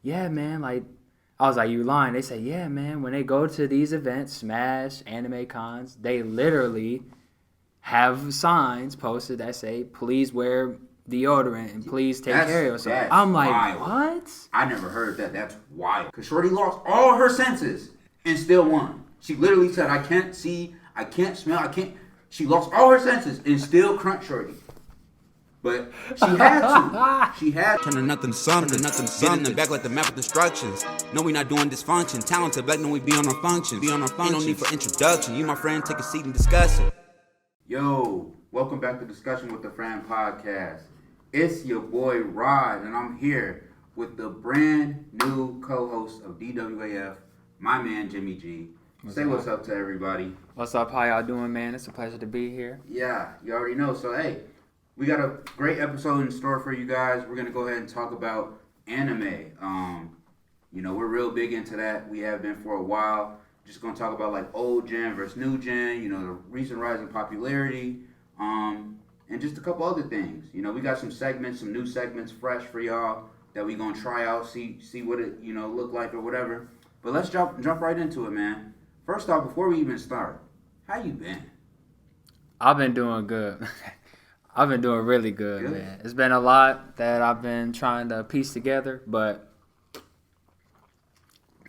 yeah, man, like, I was like, you lying. They say, yeah, man, when they go to these events, Smash, Anime Cons, they literally have signs posted that say, please wear deodorant and please take care of yourself. That's I'm like, wild. what? I never heard that. That's wild. Because Shorty lost all her senses and still won. She literally said, I can't see, I can't smell, I can't. She lost all her senses and still crunched Shorty. But she had to. She had to. Turning nothing something, getting back like the map with instructions. No, we not doing dysfunction. Talented black, no, we be on our functions. Ain't no need for introduction. You, my friend, take a seat and discuss it. Yo, welcome back to Discussion with the Fran podcast. It's your boy Rod, and I'm here with the brand new co-host of DWAF, my man Jimmy G. Say what's up to everybody. What's up? How y'all doing, man? It's a pleasure to be here. Yeah, you already know. So, hey, we got a great episode in store for you guys. We're going to go ahead and talk about anime. We're real big into that. We have been for a while. Just going to talk about, like, old gen versus new gen, the recent rise in popularity, and just a couple other things. We got some segments, some new segments fresh for y'all that we going to try out, see what it, look like or whatever. But let's jump right into it, man. First off, before we even start, how you been? I've been doing good. I've been doing really good, man. It's been a lot that I've been trying to piece together, but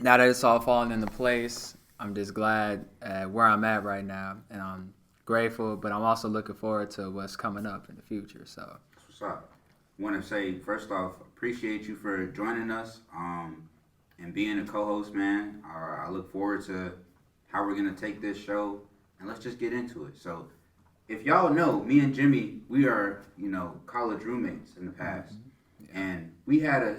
now that it's all falling into place, I'm just glad at where I'm at right now, and I'm grateful, but I'm also looking forward to what's coming up in the future. So, that's what's up. I want to say, first off, appreciate you for joining us and being a co-host, man. I look forward to how we're going to take this show, and let's just get into it. So, if y'all know, me and Jimmy, we are, college roommates in the past. Mm-hmm. Yeah. And we had a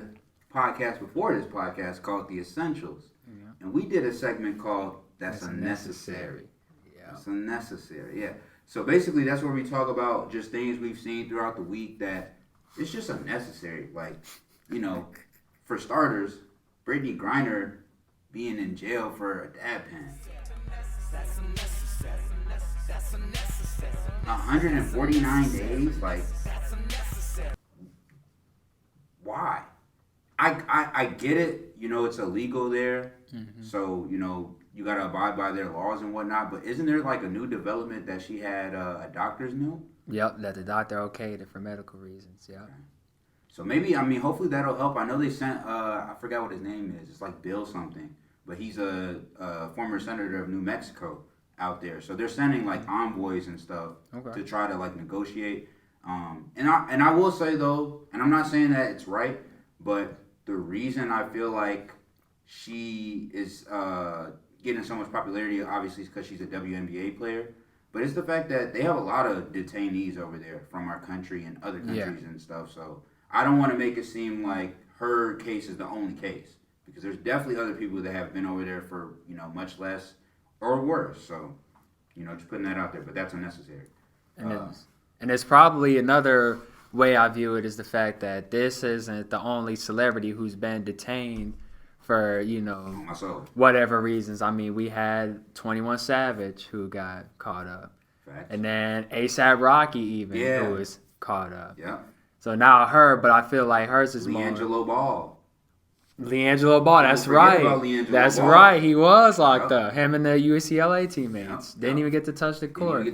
podcast before this podcast called The Essentials. Yeah. And we did a segment called That's Unnecessary. Yeah. It's unnecessary, yeah. So basically that's where we talk about just things we've seen throughout the week that it's just unnecessary. Like, for starters, Brittany Griner being in jail for a dab pen. 149 days? Like, why? I get it. It's illegal there. Mm-hmm. So, you got to abide by their laws and whatnot. But isn't there, like, a new development that she had a doctor's note? Yep, that the doctor okayed it for medical reasons, yeah. Okay. So maybe, hopefully that'll help. I know they sent, I forgot what his name is. It's like Bill something. But he's a former senator of New Mexico out there. So they're sending, like, envoys and stuff to try to, like, negotiate. And I will say, though, and I'm not saying that it's right, but the reason I feel like she is getting so much popularity, obviously, is because she's a WNBA player. But it's the fact that they have a lot of detainees over there from our country and other countries and stuff. So I don't want to make it seem like her case is the only case. Because there's definitely other people that have been over there for, much less or worse. So, just putting that out there. But that's unnecessary. And it's probably another way I view it is the fact that this isn't the only celebrity who's been detained for, whatever reasons. We had 21 Savage who got caught up. Facts. And then A$AP Rocky even who was caught up. Yeah. So now her, but I feel like hers is LiAngelo Ball. LiAngelo Ball, that's right. That's Ball. Right. He was locked up. Him and the UCLA teammates. Didn't even get to touch the court.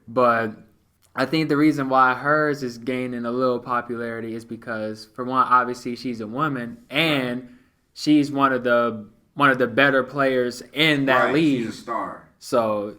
But I think the reason why hers is gaining a little popularity is because, for one, obviously she's a woman, and she's one of the better players in that league. She's a star. So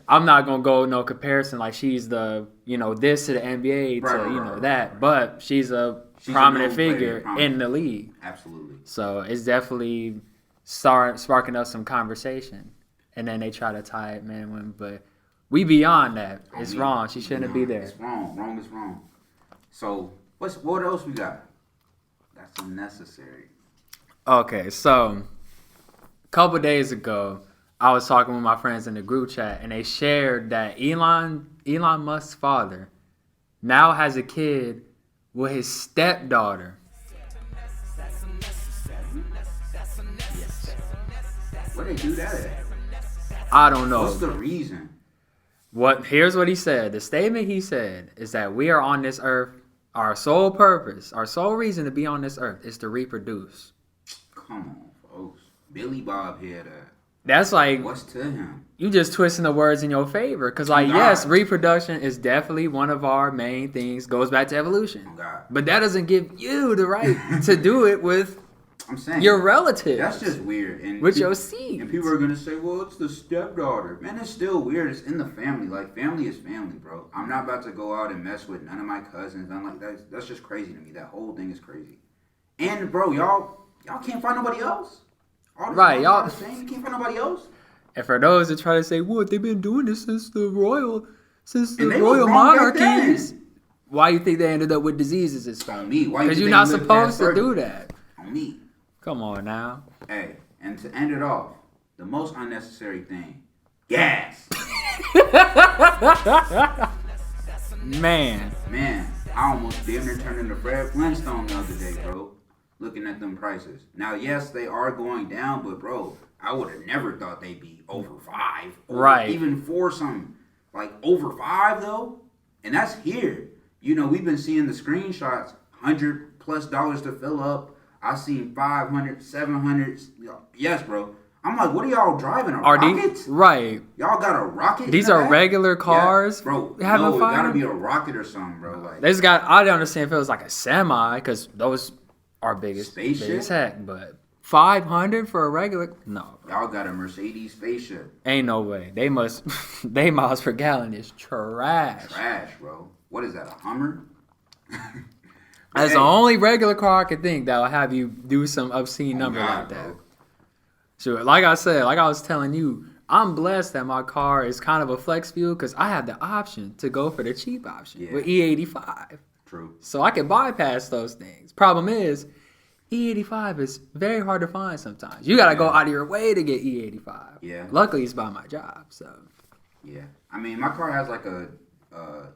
I'm not gonna go no comparison like she's the this to the NBA to that, but she's a prominent figure in the league. Absolutely. So it's definitely sparking up some conversation, and then they try to tie it man and women, but we beyond that. It's wrong. She shouldn't be there. It's wrong. Wrong is wrong. So what else we got? That's unnecessary. Okay, so a couple days ago, I was talking with my friends in the group chat, and they shared that Elon Musk's father now has a kid with his stepdaughter. Yes. Where they do that at? I don't know. What's the reason? Here's what he said. The statement he said is that we are on this earth. Our sole purpose, our sole reason to be on this earth is to reproduce. Come on, folks. Billy Bob here. That's like What's to him? you just twisting the words in your favor. Because, like, God. yes, reproduction is definitely one of our main things. Goes back to evolution. Oh, God. But that doesn't give you the right to do it with I'm saying your relatives. that's just weird. And with people, your seed. And people are gonna say, "Well, it's the stepdaughter." Man, it's still weird. It's in the family. Like family is family, bro. I'm not about to go out and mess with none of my cousins. I'm like that's just crazy to me. That whole thing is crazy. And bro, y'all can't find nobody else. All this Right, y'all- are saying you can't find nobody else. And for those that try to say, "What they've been doing this since the And they was royal wrong back monarchies," then. why you think they ended up with diseases? It's On me. Why you because think you're they not lived supposed past to do 30? that. On me. Come on now. Hey, and to end it off, the most unnecessary thing, gas. Man, Man, I almost damn near turned into Fred Flintstone the other day, bro. Looking at them prices. Now, yes, they are going down, but bro, I would have never thought they'd be over $5. Right. Even for some, like over $5 though. And that's here. You know, we've been seeing the screenshots, $100+ to fill up. I seen 500, 700. Yes, bro. I'm like, what are y'all driving? A are rocket? these right? Y'all got a rocket? These in the are back? regular cars. Yeah, bro. having No, it fire? gotta be a rocket or something, bro. Like, They just got. I don't understand if it was like a semi because those are big as Spaceship? heck. But 500 for a regular? No, y'all got a Mercedes spaceship. ain't no way. They must. They miles per gallon is trash. Trash, bro. What is that, a Hummer? That's Hey. the only regular car I could think that will have you do some obscene number God, like that. bro. So, like I said, like I was telling you, I'm blessed that my car is kind of a flex fuel because I have the option to go for the cheap option Yeah. with E85. True. So I can bypass those things. Problem is, E85 is very hard to find sometimes. You got to go out of your way to get E85. Yeah. Luckily, it's by my job, so. Yeah. I mean, my car has like a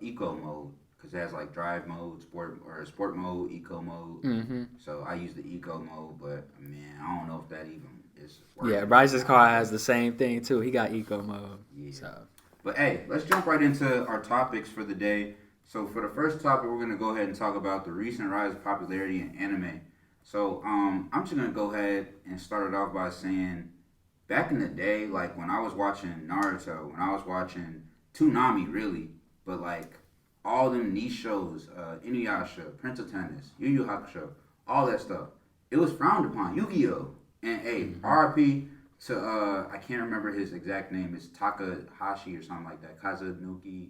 eco mode because it has like drive mode, sport mode, eco mode. Mm-hmm. So I use the eco mode, but man, I don't know if that even is working. Yeah, Bryce's car has the same thing too. He got eco mode. Yeah. So. But hey, let's jump right into our topics for the day. So for the first topic, we're gonna go ahead and talk about the recent rise of popularity in anime. So I'm just gonna go ahead and start it off by saying, back in the day, like when I was watching Naruto, when I was watching Toonami, really, but like all them niche shows, Inuyasha, Prince of Tennis, Yu Yu Hakusho, all that stuff, it was frowned upon. Yu-Gi-Oh! And hey, RIP to I can't remember his exact name. It's Takahashi or something like that. Kazunuki.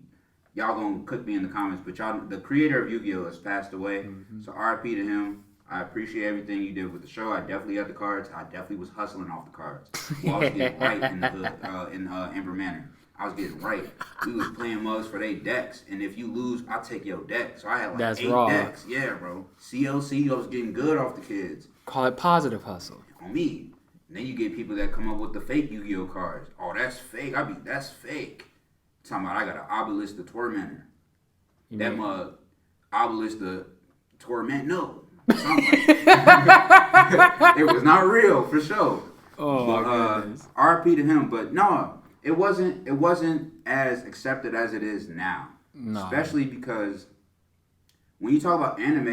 Y'all gonna cook me in the comments, but y'all, the creator of Yu-Gi-Oh! Has passed away. So RIP to him. I appreciate everything you did with the show. I definitely had the cards. I definitely was hustling off the cards. Well, I was getting right in the hood, in Ember Manor. I was getting right. We was playing mugs for their decks, and if you lose, I'll take your deck. So I had like That's 8 raw. decks. Yeah, bro. CLC, I was getting good off the kids. Call it positive hustle. On me. And then you get people that come up with the fake Yu-Gi-Oh cards. Oh, that's fake. That's fake. Talking about I got an Obelisk the Tormentor. You That mean- mug, Obelisk the Torment. No. Something like that. It was not real for sure. Oh, But my goodness. RP to him. But no, it wasn't as accepted as it is now. No. Especially because when you talk about anime,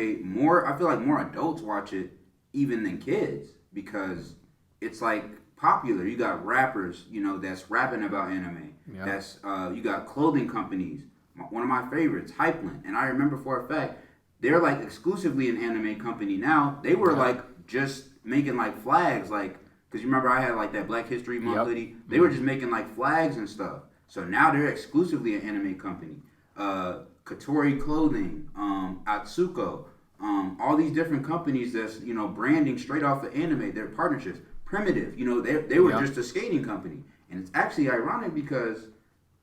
I feel like more adults watch it even than kids because it's like popular. You got rappers, that's rapping about anime. Yeah. That's you got clothing companies. One of my favorites, Hypeland, and I remember for a fact they're like exclusively an anime company now. They were like just making like flags, like because you remember I had like that Black History Month hoodie. They were just making like flags and stuff. So now they're exclusively an anime company. Katori Clothing, Atsuko, all these different companies that's branding straight off of anime. Their partnerships. Primitive, they were just a skating company, and it's actually ironic because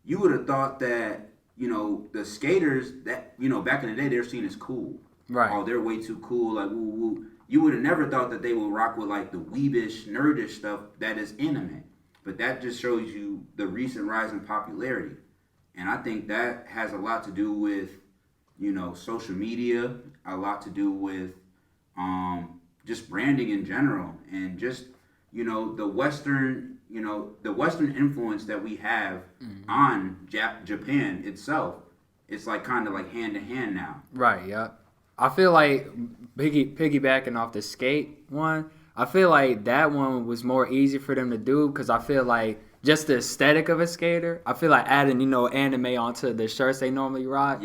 you would have thought that the skaters that back in the day they're seen as cool. Right. Oh, they're way too cool. Like woo woo. You would have never thought that they would rock with like the weebish, nerdish stuff that is anime. But that just shows you the recent rise in popularity. And I think that has a lot to do with, social media, a lot to do with just branding in general, and just, the Western influence that we have on Japan itself. It's like kind of like hand to hand now. Right, yeah. I feel like piggybacking off the skate one, I feel like that one was more easy for them to do because I feel like just the aesthetic of a skater, I feel like adding, anime onto the shirts they normally rock,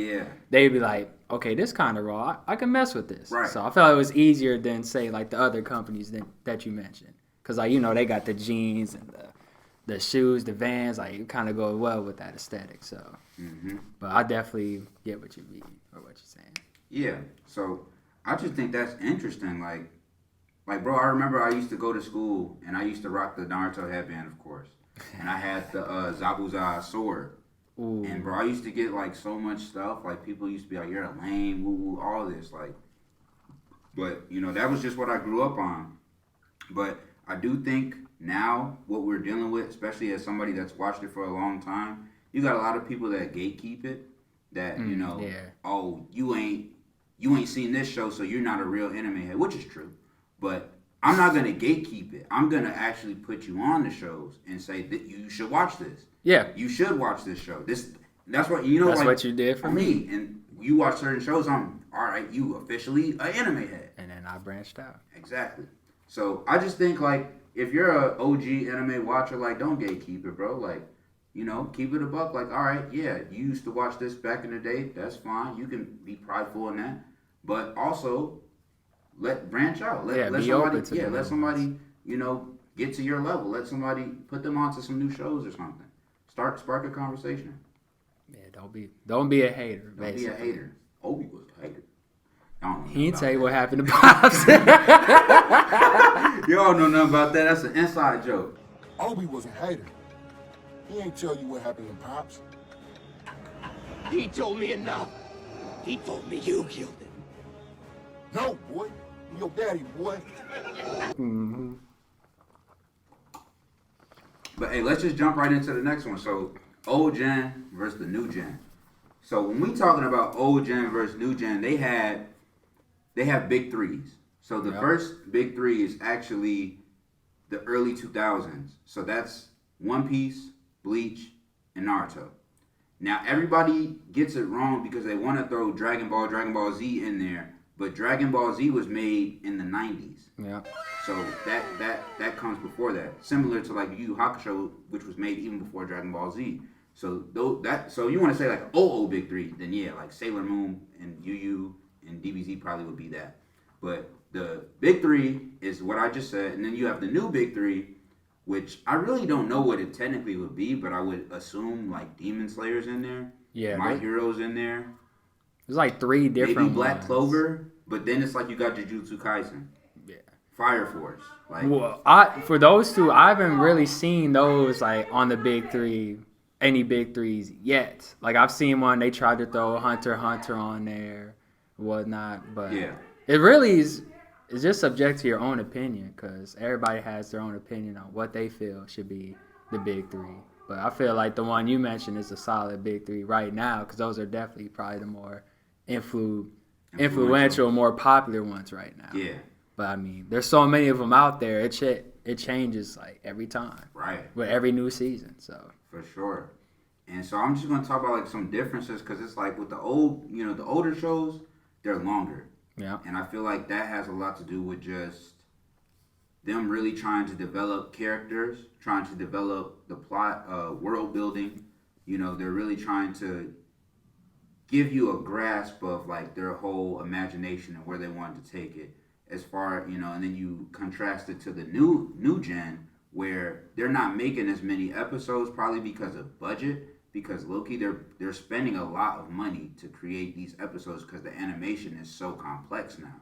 they'd be like, okay, this kind of raw. I can mess with this. Right. So I felt it was easier than, say, like the other companies that you mentioned. Because, like, they got the jeans and the shoes, the Vans, like, it kind of go well with that aesthetic. So, but I definitely get what you mean or what you're saying. Yeah. So I just think that's interesting. Like, bro, I remember I used to go to school and I used to rock the Naruto headband, of course. And I had the Zabuza sword. Ooh. And, bro, I used to get, like, so much stuff. Like, people used to be like, you're a lame, woo-woo, all this. Like, but, that was just what I grew up on. But I do think now what we're dealing with, especially as somebody that's watched it for a long time, you got a lot of people that gatekeep it. That, oh, you ain't seen this show, so you're not a real anime head, which is true. But I'm not going to gatekeep it. I'm going to actually put you on the shows and say that you should watch this. Yeah. You should watch this show. That's what, That's like, what you did for me. And you watch certain shows, I'm, all right, you officially an anime head. And then I branched out. Exactly. So I just think, like, if you're a OG anime watcher, like, don't gatekeep it, bro. Like, keep it a buck. Like, all right, yeah, you used to watch this back in the day. That's fine. You can be prideful in that. But also, branch out. Let somebody, get to your level. Let somebody put them onto some new shows or something. Spark a conversation. Yeah, don't be a hater. Don't be a hater. Obi was a hater. He didn't tell you what happened to Pops. Y'all know nothing about that. That's an inside joke. Obi was a hater. He ain't tell you what happened to Pops. He told me enough. He told me you killed him. No, boy. Your daddy, boy. Mm-hmm. But hey, let's just jump right into the next one. So, old gen versus the new gen. So when we talking about old gen versus new gen, they have big threes. So the first big three is actually the early 2000s. So that's One Piece, Bleach, and Naruto. Now everybody gets it wrong because they want to throw Dragon Ball Z in there, but Dragon Ball Z was made in the 90s. Yeah. So that comes before that. Similar to like Yu Yu Hakusho, which was made even before Dragon Ball Z. So so you want to say like old big three, then yeah, like Sailor Moon and Yu Yu and DBZ probably would be that. But the big three is what I just said, and then you have the new big three, which I really don't know what it technically would be, but I would assume like Demon Slayer's in there. Yeah. My Hero's in there. There's like three different Maybe Black ones. Clover, but then it's like you got Jujutsu Kaisen. Yeah. Fire Force. Like, well, for those two, I haven't really seen those like on the big three, any big threes yet. Like I've seen one, they tried to throw Hunter x Hunter on there, whatnot, but yeah. It really is. It's just subject to your own opinion because everybody has their own opinion on what they feel should be the big three. But I feel like the one you mentioned is a solid big three right now because those are definitely probably the more influential, more popular ones right now. Yeah. But I mean, there's so many of them out there. It changes like every time. Right. With every new season. So. For sure. And so I'm just going to talk about like some differences because it's like with the the older shows, they're longer. Yeah. And I feel like that has a lot to do with just them really trying to develop characters, trying to develop the plot, world building. They're really trying to give you a grasp of like their whole imagination and where they wanted to take it. As far, and then you contrast it to the new gen where they're not making as many episodes probably because of budget. Because low-key, they're spending a lot of money to create these episodes because the animation is so complex now.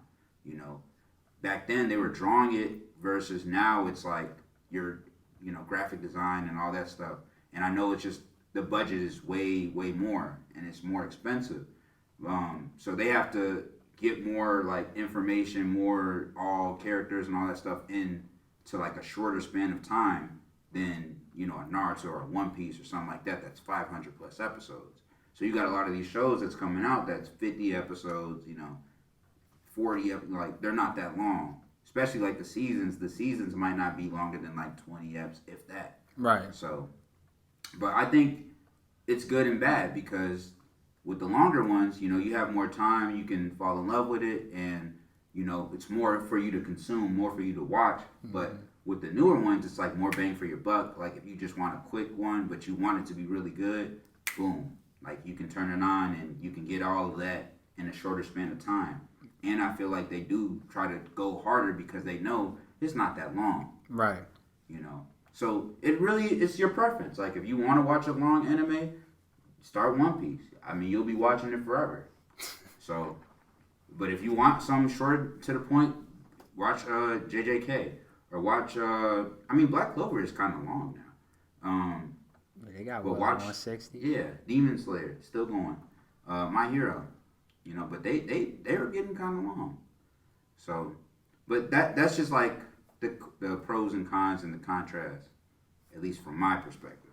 Back then they were drawing it versus now it's like your graphic design and all that stuff. And I know it's just the budget is way more and it's more expensive. So they have to get more like information, more all characters and all that stuff into like a shorter span of time than a Naruto or a One Piece or something like that that's 500 plus episodes. So you got a lot of these shows that's coming out that's 50 episodes, 40, like they're not that long. Especially like the seasons might not be longer than like 20 eps, if that. Right. So, but I think it's good and bad because with the longer ones, you have more time, you can fall in love with it and, You know, it's more for you to consume, more for you to watch. But with the newer ones, it's like more bang for your buck. Like if you just want a quick one, but you want it to be really good, boom. Like you can turn it on and you can get all of that in a shorter span of time. And I feel like they do try to go harder because they know it's not that long. Right. You know. So it's your preference. Like if you want to watch a long anime, start One Piece. I mean, you'll be watching it forever. So, but if you want something short to the point, watch JJK or watch. Black Clover is kind of long now. They got but what, watch 160. Yeah, Demon Slayer still going. My Hero, you know, but they were getting kind of long. So, but that's just like the pros and cons and the contrast, at least from my perspective.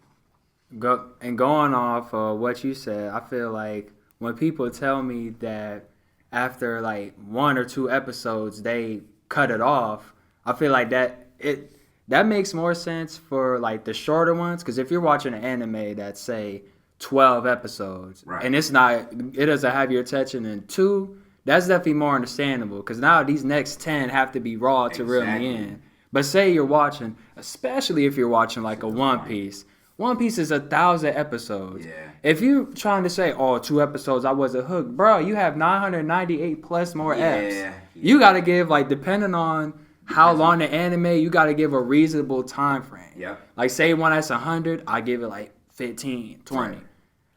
Going off of what you said, I feel like when people tell me that after like 1 or 2 episodes they cut it off, I feel like that makes more sense for like the shorter ones. Because if you're watching an anime that's say 12 episodes, right, and it doesn't have your attention in 2, that's definitely more understandable. Because now these next 10 have to be raw to reel me in. But say you're watching, especially if you're watching like a One Piece. One Piece is 1,000 episodes. Yeah. If you're trying to say, 2 episodes, I wasn't hooked, bro, you have 998 plus more eps. Yeah. You got to give, like, depending on how long the anime, you got to give a reasonable time frame. Yeah. Like, say one that's 100, I give it like 15, 20. Right.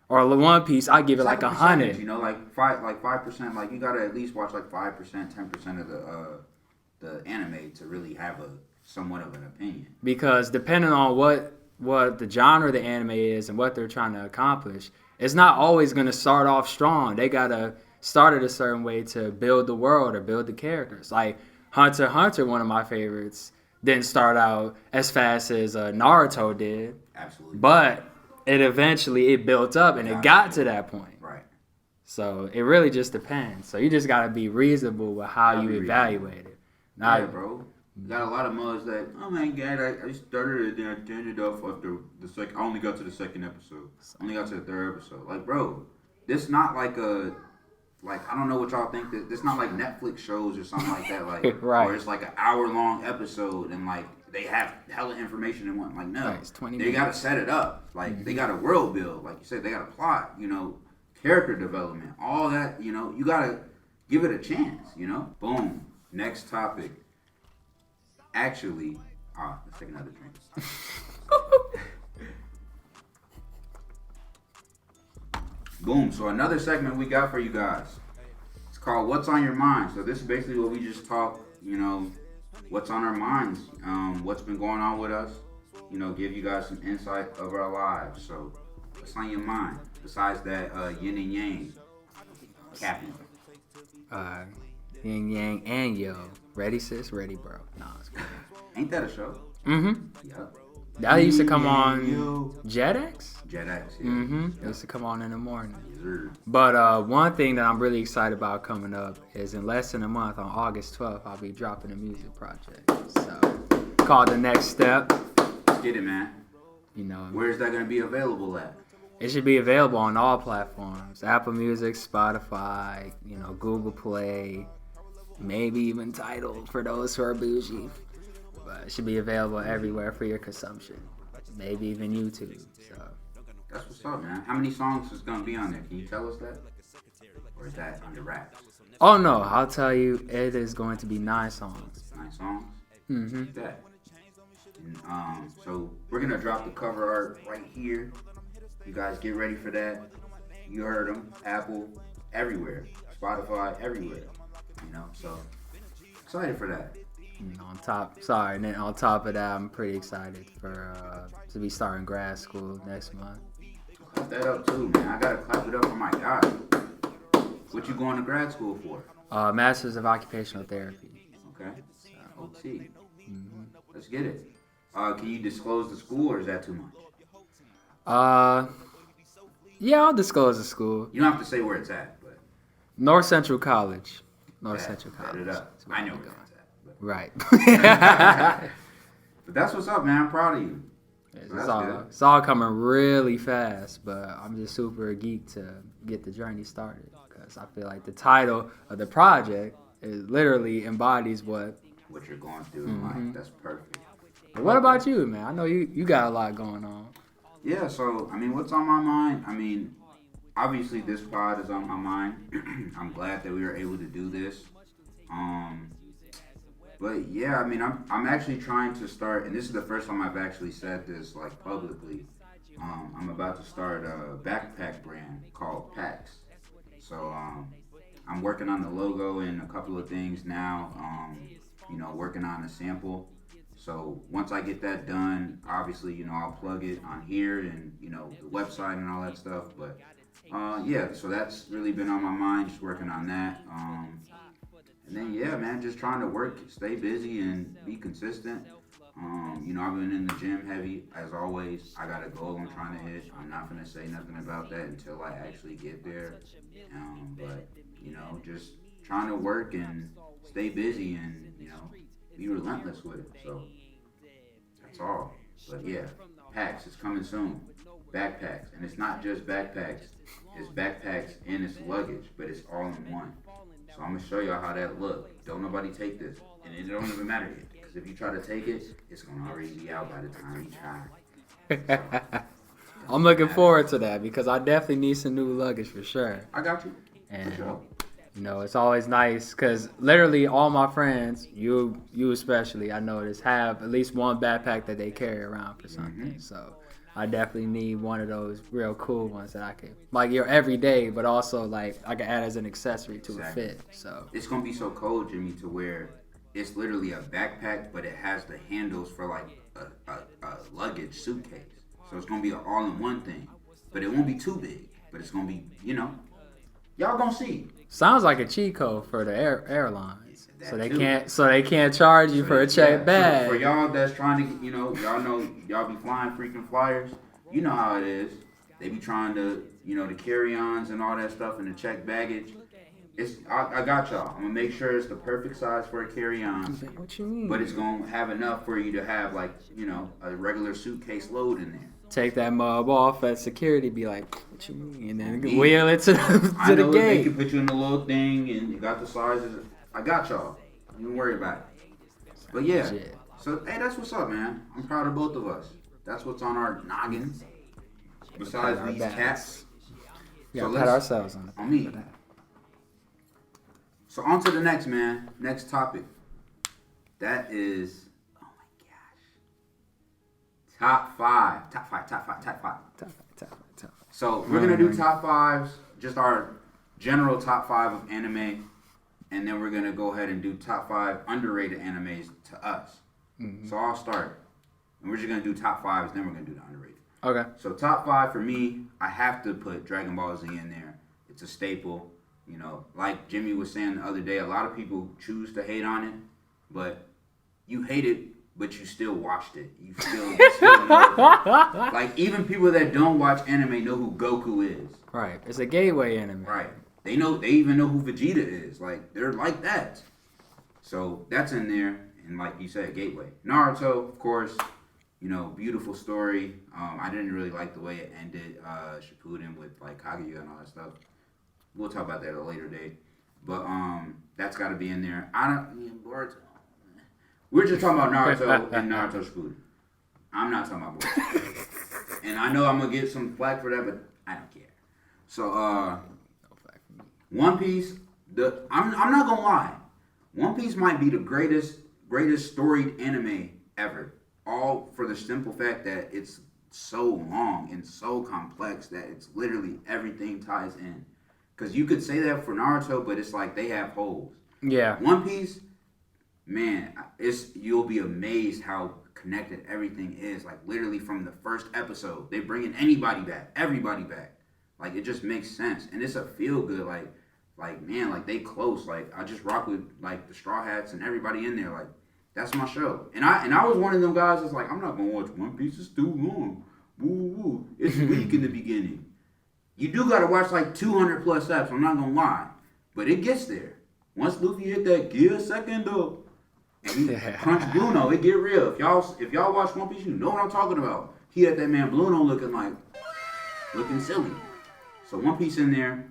Or One Piece, I give it like 100. You know, like 5%. Like you got to at least watch like 5%, 10% of the anime to really have a somewhat of an opinion. Because depending on what the genre of the anime is and what they're trying to accomplish, it's not always going to start off strong. They got to start it a certain way to build the world or build the characters. Like Hunter x Hunter, one of my favorites, didn't start out as fast as Naruto did. Absolutely. But it built up and it got to that point. Right. So it really just depends. So you just got to be reasonable with how you evaluate it. Yeah, bro. Got a lot of mothers that, oh my god, I started it, then I turned it off after the second. I only got to the second episode. Only got to the third episode. Like, bro, this not like I don't know what y'all think. This not like Netflix shows or something like that. Like, right. Where it's like an hour-long episode and like they have hella information in one. Like, no, right, it's 20 they got to set it up. Like, they got a world build. Like you said, they got a plot. You know, character development, all that. You know, you gotta give it a chance. You know, boom. Next topic. Actually, let's take another drink. Boom. So another segment we got for you guys. It's called What's on Your Mind. So this is basically what we just talk, you know, what's on our minds, what's been going on with us, you know, give you guys some insight of our lives. So what's on your mind? Besides that yin and yang. Cappy. Yin yang and yo. Ready, sis? Ready, bro. Nah, it's cool. Ain't that a show? Mm-hmm. Yep. That used to come on JetX? JetX, yeah. Mm-hmm. It used to come on in the morning. Yes, sir. But one thing that I'm really excited about coming up is in less than a month, on August 12th, I'll be dropping a music project. So, called The Next Step. Let's get it, man. You know, Where's that going to be available at? it should be available on all platforms. Apple Music, Spotify, you know, Google Play, maybe even Tidal for those who are bougie. But it should be available everywhere for your consumption. Maybe even YouTube. So That's what's up, man. How many songs is going to be on there? Can you tell us that? Or is that under wraps? Oh no, I'll tell you, it is going to be 9 songs. 9 songs? Mm-hmm. That. And, so we're going to drop the cover art right here. You guys get ready for that. You heard them. Apple, everywhere. Spotify, everywhere. You know, so excited for that. And on top of that, I'm pretty excited for to be starting grad school next month. Clap that up too, man. I gotta clap it up for my guy. What you going to grad school for? Masters of Occupational Therapy. Okay. OT. Mm-hmm. Let's get it. Can you disclose the school, or is that too much? Yeah, I'll disclose the school. You don't have to say where it's at, but North Central College. Central set College. it up. I know where it's at. But. Right. But that's what's up, man. I'm proud of you. It's all coming really fast, but I'm just super geeked to get the journey started because I feel like the title of the project it literally embodies what. What you're going through in life. That's perfect. What about you, man? I know you got a lot going on. Yeah, so, I mean, what's on my mind? I mean, obviously this pod is on my mind. I'm glad that we were able to do this. But yeah, I mean, I'm actually trying to start, and this is the first time I've actually said this, like, publicly. I'm about to start a backpack brand called Packs. So, I'm working on the logo and a couple of things now, working on a sample. So once I get that done, obviously, I'll plug it on here and, the website and all that stuff. But, yeah, so that's really been on my mind, just working on that. And then, yeah, man, just trying to work, stay busy and be consistent. I've been in the gym heavy, as always. I got a goal I'm trying to hit. I'm not going to say nothing about that until I actually get there. But, just trying to work and stay busy and, be relentless with it. So that's all. But yeah, Packs is coming soon. Backpacks. And it's not just backpacks. It's backpacks and it's luggage, but it's all in one. So I'm going to show y'all how that look. Don't nobody take this. And it don't even matter yet. Because if you try to take it, it's going to already be out by the time you try. I'm looking forward to that because I definitely need some new luggage for sure. I got you. And For sure. it's always nice because literally all my friends, you especially, I noticed, have at least one backpack that they carry around for something. Mm-hmm. So I definitely need one of those real cool ones that I can, like, every day, but also, like, I can add as an accessory to a fit. So it's going to be so cold, Jimmy, to where it's literally a backpack, but it has the handles for, like, a luggage suitcase. So it's going to be an all-in-one thing. But it won't be too big. But it's going to be, y'all going to see. sounds like a cheat code for the airlines. That So they too. can't charge you for a check bag. For y'all that's trying to, y'all know y'all be flying freaking flyers. You know how it is. They be trying to, the carry-ons and all that stuff and the check baggage. I got y'all. I'm gonna make sure it's the perfect size for a carry-on. What you mean? But it's gonna have enough for you to have a regular suitcase load in there. Take that mug off at security, be like, what you mean? And then Yeah. wheel it to I the know they gate. can put you in the little thing and you got the sizes. I got y'all. Don't worry about it. But yeah. Shit. So hey, that's what's up, man. I'm proud of both of us. That's what's on our noggins. Besides Our these backs. cats. We So gotta pat let's- ourselves on the on me. for that. So on to the next, man. Next topic. That is, oh my gosh. Top five. So we're going to do top fives, just our general top five of anime. And then we're going to go ahead and do top five underrated animes to us. So I'll start. And we're just going to do top fives, then we're going to do the underrated. Okay. So top five for me, I have to put Dragon Ball Z in there. It's a staple. Like Jimmy was saying the other day, a lot of people choose to hate on it, but you hate it, but you still watched it. You still know. Like, even people that don't watch anime know who Goku is. Right. It's a gateway anime. Right. They even know who Vegeta is. Like, they're like that. So that's in there, and like you said, gateway. Naruto, of course, beautiful story. I didn't really like the way it ended, Shippuden with like Kaguya and all that stuff. We'll talk about that at a later date. But that's got to be in there. We're just talking about Naruto and Naruto Shippuden. I'm not talking about Boruto. And I know I'm going to get some flack for that, but I don't care. So, One Piece, I'm not going to lie. One Piece might be the greatest storied anime ever. All for the simple fact that it's so long and so complex that it's literally everything ties in. Because you could say that for Naruto, but it's like they have holes. Yeah. One Piece, man, you'll be amazed how connected everything is. Like, literally from the first episode, they bringing everybody back. Like, it just makes sense. And it's a feel-good, man, like, they close. Like, I just rock with, like, the Straw Hats and everybody in there. Like, that's my show. And I was one of them guys that's like, I'm not going to watch One Piece. It's too long. Woo, woo. It's weak in the beginning. You do got to watch like 200 plus eps, I'm not going to lie. But it gets there. Once Luffy hit that gear second though, and he punch Bluno, it get real. If y'all watch One Piece, you know what I'm talking about. He had that man Bluno looking silly. So One Piece in there.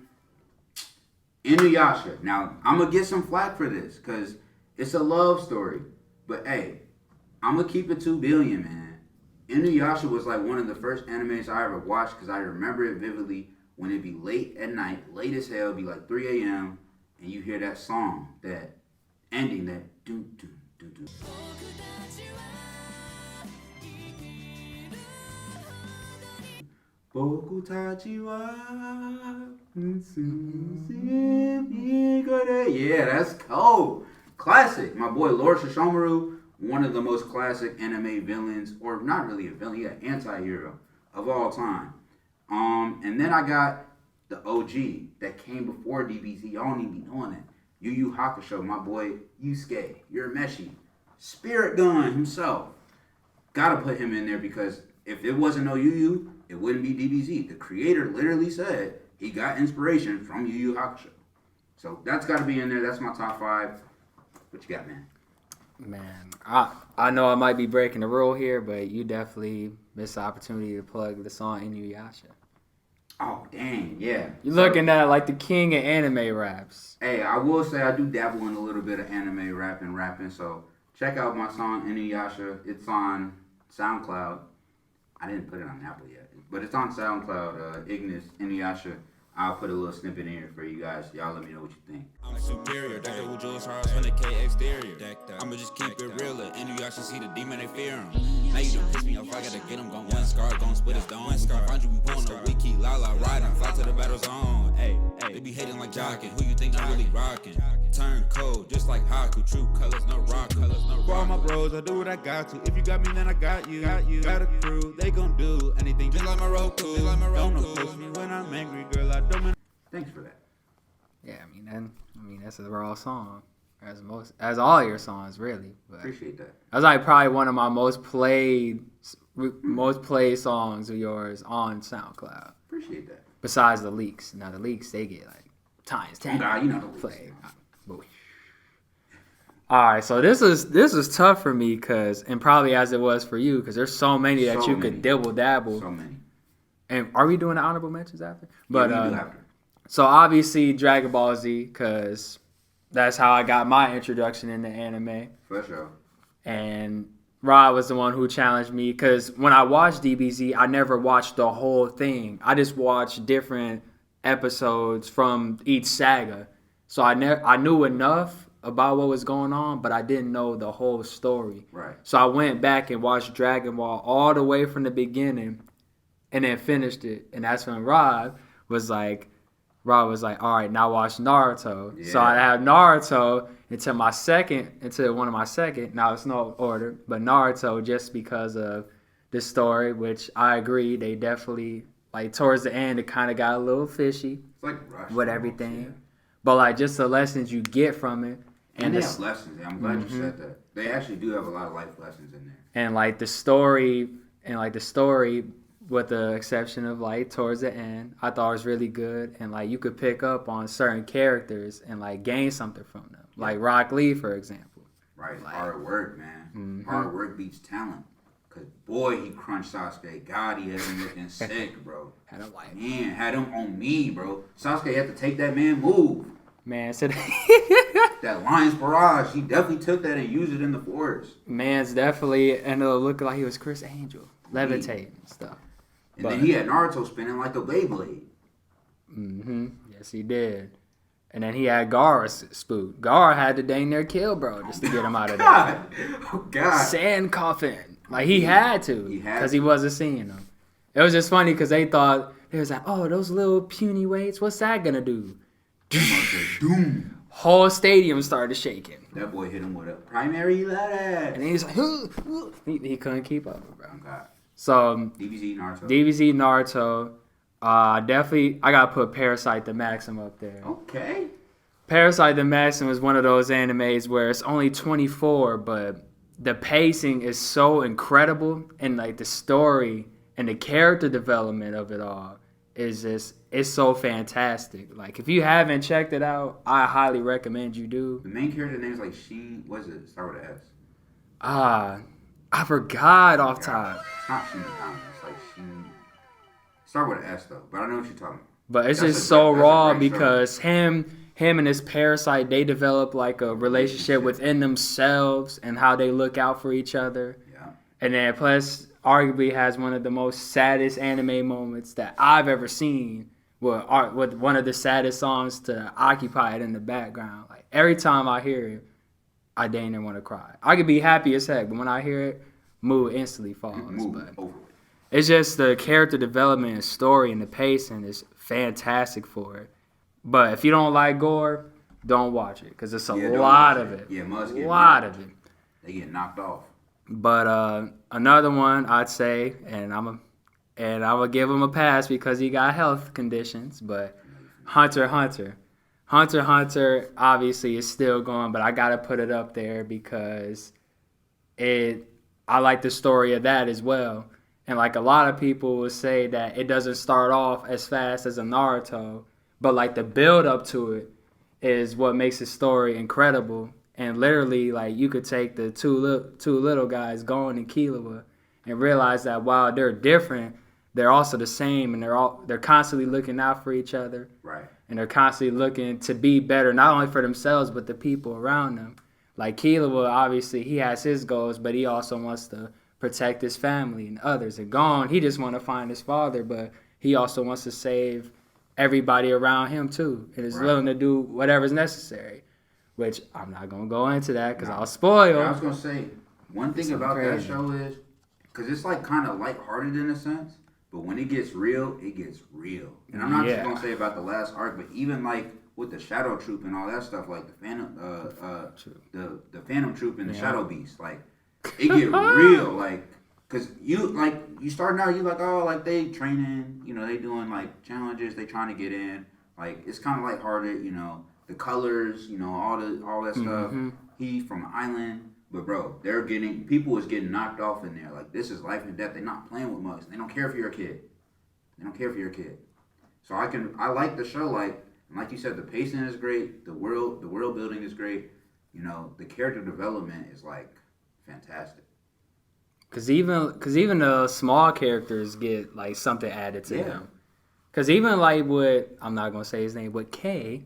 Inuyasha. Now, I'm going to get some flack for this because it's a love story. But, hey, I'm going to keep it 2 billion, man. Inuyasha was like one of the first animes I ever watched because I remember it vividly when it'd be late at night, late as hell, it'd be like 3 a.m., and you hear that song, that ending, that do. Boku tachi wa yeah, that's cold. Classic. My boy Lord Shishomaru, one of the most classic anime villains, or not really a villain, yeah, anti-hero of all time. And then I got the OG that came before DBZ. Y'all don't even be knowing that. Yu Yu Hakusho, my boy Yusuke Urameshi, Spirit Gun himself. Gotta put him in there because if it wasn't no Yu Yu, it wouldn't be DBZ. The creator literally said he got inspiration from Yu Yu Hakusho. So that's got to be in there. That's my top 5. What you got, man? Man, I know I might be breaking the rule here, but you definitely missed the opportunity to plug the song Inuyasha. Oh, dang, yeah. You're looking at like the king of anime raps. Hey, I will say I do dabble in a little bit of anime rapping. So check out my song Inuyasha. It's on SoundCloud. I didn't put it on Apple yet, but it's on SoundCloud. Ignis Inuyasha. I'll put a little snippet in here for you guys. Y'all let me know what you think. I'm superior, decked out with jewels, hard 100K exterior. I'ma just keep it real, and y'all should see the demon, they fear him. Now you done piss me off, I gotta get him, gon' one scar, gon' split his dome. One scar, find you, we pulling a wiki, la riding, fly to the battle zone. Hey, they be hating like jocking, who you think I'm really rocking? Turn cold, just like Haku, true colors, no rock. For all my bros, I do what I got to. If you got me, then I got you. Got a crew, they gon' do anything, just like my Roku. Don't approach me when I'm angry, girl, I don't. Thanks for that. Yeah, I mean that's a raw song, as all your songs really. But Appreciate that. that's like probably one of my most played songs of yours on SoundCloud. Appreciate that. Besides the leaks, now the leaks they get like times 10. Nah, you know the leaks. Play. All right, so this is tough for me and probably as it was for you because there's so many that you could dibble dabble. So many. And are we doing the honorable mentions after? But yeah, we do after. So obviously Dragon Ball Z because that's how I got my introduction into anime. For sure. And Rod was the one who challenged me because when I watched DBZ, I never watched the whole thing. I just watched different episodes from each saga. So I knew enough about what was going on, but I didn't know the whole story. Right. So I went back and watched Dragon Ball all the way from the beginning and then finished it. And that's when Rod was like, all right, now watch Naruto. Yeah. So I have Naruto until one of my second, now it's no order, but Naruto just because of the story, which I agree, they definitely, like towards the end, it kind of got a little fishy. It's like Rush with everything. Yeah. But like just the lessons you get from it. And they have lessons. I'm glad you said that. They actually do have a lot of life lessons in there. And like the story, with the exception of like towards the end, I thought it was really good. And like you could pick up on certain characters and like gain something from them. Like Rock Lee, for example. Right. Like, hard work, man. Mm-hmm. Hard work beats talent. Because boy, he crunched Sasuke. God, he had him looking sick, bro. Had him like, man, had him on me, bro. Sasuke had to take that man move. Man said that Lion's Barrage, he definitely took that and used it in the forest. Man's definitely ended up looking like he was Chris Angel, levitating and stuff. And then he had Naruto spinning like a Beyblade. Mm-hmm. Yes, he did. And then he had Gaara spook. Gaara had to dang near kill bro just to get him out of there. Oh, God. Sand coffin. Like, he had to. Because he wasn't seeing them. It was just funny because they was like, oh, those little puny weights, what's that going to do? Doom. Whole stadium started shaking. That boy hit him with a primary letter. And he's like, he couldn't keep up, bro. Oh, God. So DBZ Naruto. Definitely, I gotta put Parasite the Maxim up there. Okay. Parasite the Maxim is one of those animes where it's only 24, but the pacing is so incredible, and like the story and the character development of it all is it's so fantastic. Like if you haven't checked it out, I highly recommend you do. The main character name is like Sheen. What is it? Start with an S. I forgot off top. It's not Sheen. It's like Sheen. Start with an S though, but I know what you're talking about. But it's just so raw because him him and his parasite, they develop like a relationship within themselves and how they look out for each other. Yeah. And then plus, arguably has one of the most saddest anime moments that I've ever seen with one of the saddest songs to occupy it in the background. Like every time I hear it, I dang near want to cry. I could be happy as heck, but when I hear it, mood instantly falls. But it's just the character development and story and the pacing is fantastic for it. But if you don't like gore, don't watch it because it's a lot of it. Yeah, must get a lot of it. They get knocked off. But another one I'd say, and I'm gonna give him a pass because he got health conditions. But Hunter x Hunter obviously is still going, but I gotta put it up there because I like the story of that as well. And like a lot of people will say that it doesn't start off as fast as a Naruto, but like the build up to it is what makes the story incredible. And literally, like you could take the two little guys, Gon and Killua, and realize that while they're different, they're also the same, and they're constantly looking out for each other. Right. And they're constantly looking to be better, not only for themselves but the people around them. Like Killua, obviously, he has his goals, but he also wants to protect his family and others. And Gon, he just want to find his father, but he also wants to save everybody around him too, and is willing to do whatever's necessary. Which I'm not gonna go into that because I'll spoil. I was gonna say one thing about that show is because it's like kind of lighthearted in a sense, but when it gets real, it gets real. And I'm not just gonna say about the last arc, but even like with the Shadow Troop and all that stuff, like the Phantom, the Phantom Troop and the Shadow Beast, like it get real, like. Cause you starting out, you like, oh, like they training, you know, they doing like challenges, they trying to get in, like it's kind of lighthearted, you know, the colors, you know, all that stuff. He from an island, but bro, people is getting knocked off in there. Like this is life and death. They're not playing with much. They don't care if you're a kid. So I like the show, like you said, the pacing is great, the world building is great, you know, the character development is like fantastic. Cause even the small characters get like something added to them. Cause even like with, I'm not gonna say his name, but K,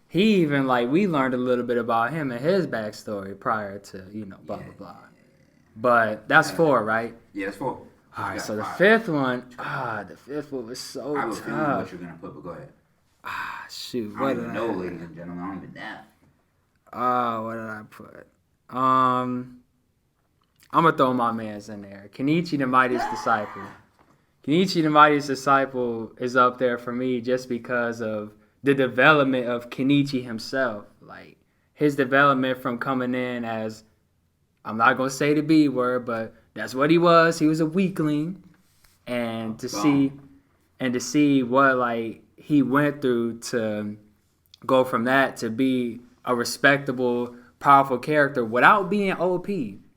he even like we learned a little bit about him and his backstory prior to blah blah blah. But that's 4, right? Yeah, that's 4. All right, so the fifth one was so I was tough. feeling what you're gonna put, but go ahead. Shoot, I don't even know, ladies and gentlemen. I don't even know. What did I put? I'm going to throw my mans in there. Kenichi the Mightiest Disciple. Kenichi the Mightiest Disciple is up there for me just because of the development of Kenichi himself. Like, his development from coming in as, I'm not going to say the B word, but that's what he was. He was a weakling. And to see what, like, he went through to go from that to be a respectable, powerful character without being OP.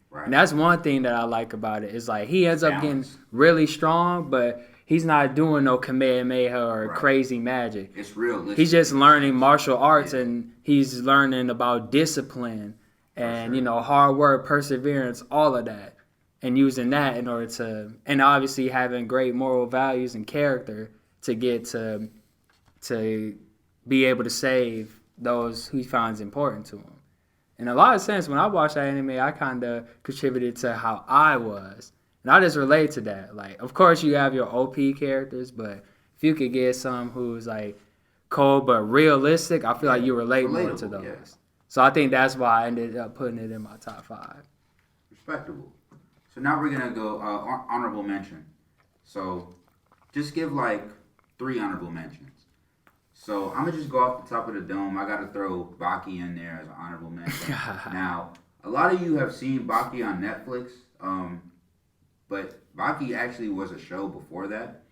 Right. And that's one thing that I like about it. Is like he ends up getting really strong, but he's not doing no Kamehameha or crazy magic. It's real. He's just learning martial arts and he's learning about discipline and hard work, perseverance, all of that, and using that in order to, and obviously having great moral values and character to get to be able to save those who he finds important to him. In a lot of sense, when I watched that anime, I kind of contributed to how I was. And I just relate to that. Like, of course, you have your OP characters, but if you could get some who's, like, cold but realistic, I feel like you relate more to those. Yeah. So I think that's why I ended up putting it in my top 5. Respectable. So now we're going to go honorable mention. So just give, like, 3 honorable mentions. So I'm going to just go off the top of the dome. I got to throw Baki in there as an honorable mention. Now, a lot of you have seen Baki on Netflix, but Baki actually was a show before that.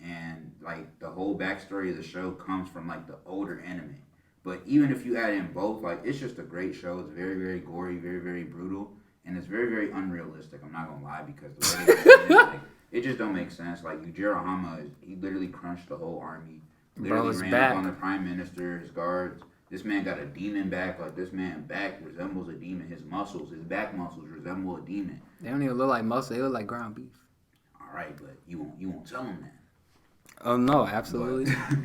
And, like, the whole backstory of the show comes from, like, the older anime. But even if you add in both, like, it's just a great show. It's very, very gory, very, very brutal. And it's very, very unrealistic. I'm not going to lie, because the way they like, it just don't make sense. Like, Yujiro Hama, he literally crunched the whole army. Literally ran up on the prime minister, his guards. This man got a demon back. Like, this man's back resembles a demon. His back muscles resemble a demon. They don't even look like muscle. They look like ground beef. All right, but you won't tell him that. Oh no, absolutely. But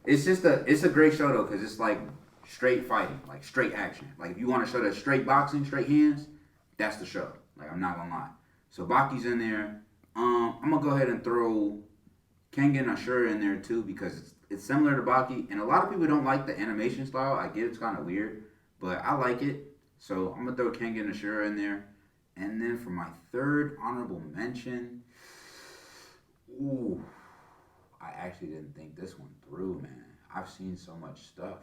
it's a great show though, because it's like straight fighting, like straight action. Like if you want to show that straight boxing, straight hands, that's the show. Like I'm not gonna lie. So Baki's in there. I'm gonna go ahead and throw Kengan Ashura in there too because it's similar to Baki, and a lot of people don't like the animation style. I get it's kind of weird, but I like it. So I'm gonna throw Kengan Ashura in there, and then for my third honorable mention, ooh, I actually didn't think this one through, man. I've seen so much stuff.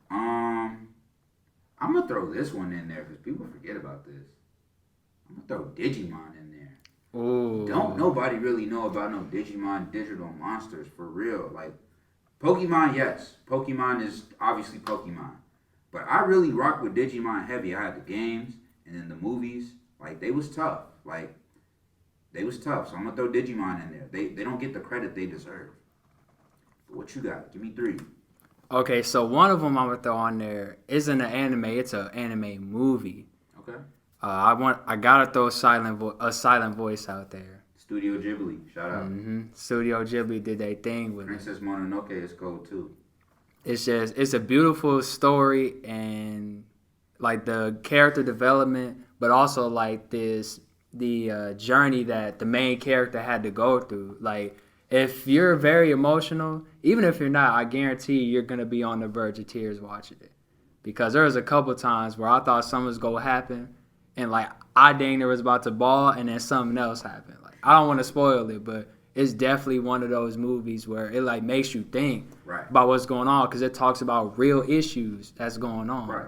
I'm gonna throw this one in there because people forget about this. I'm gonna throw Digimon in there. Ooh. Don't nobody really know about no Digimon digital monsters for real. Like Pokemon, yes, Pokemon is obviously Pokemon, but I really rock with Digimon heavy. I had the games and then the movies. Like they was tough. Like they was tough. So I'm gonna throw Digimon in there. They don't get the credit they deserve. But what you got? Give me 3. Okay, so one of them I'm gonna throw on there isn't an anime; it's an anime movie. Okay. I gotta throw a silent voice out there. Studio Ghibli, shout out. Studio Ghibli did their thing with it. Princess Mononoke is cold too. It's a beautiful story and like the character development, but also like the journey that the main character had to go through. Like if you're very emotional, even if you're not, I guarantee you're gonna be on the verge of tears watching it. Because there was a couple times where I thought something was gonna happen, and like I dang near was about to bawl, and then something else happened. Like I don't want to spoil it, but it's definitely one of those movies where it like makes you think about what's going on because it talks about real issues that's going on. Right.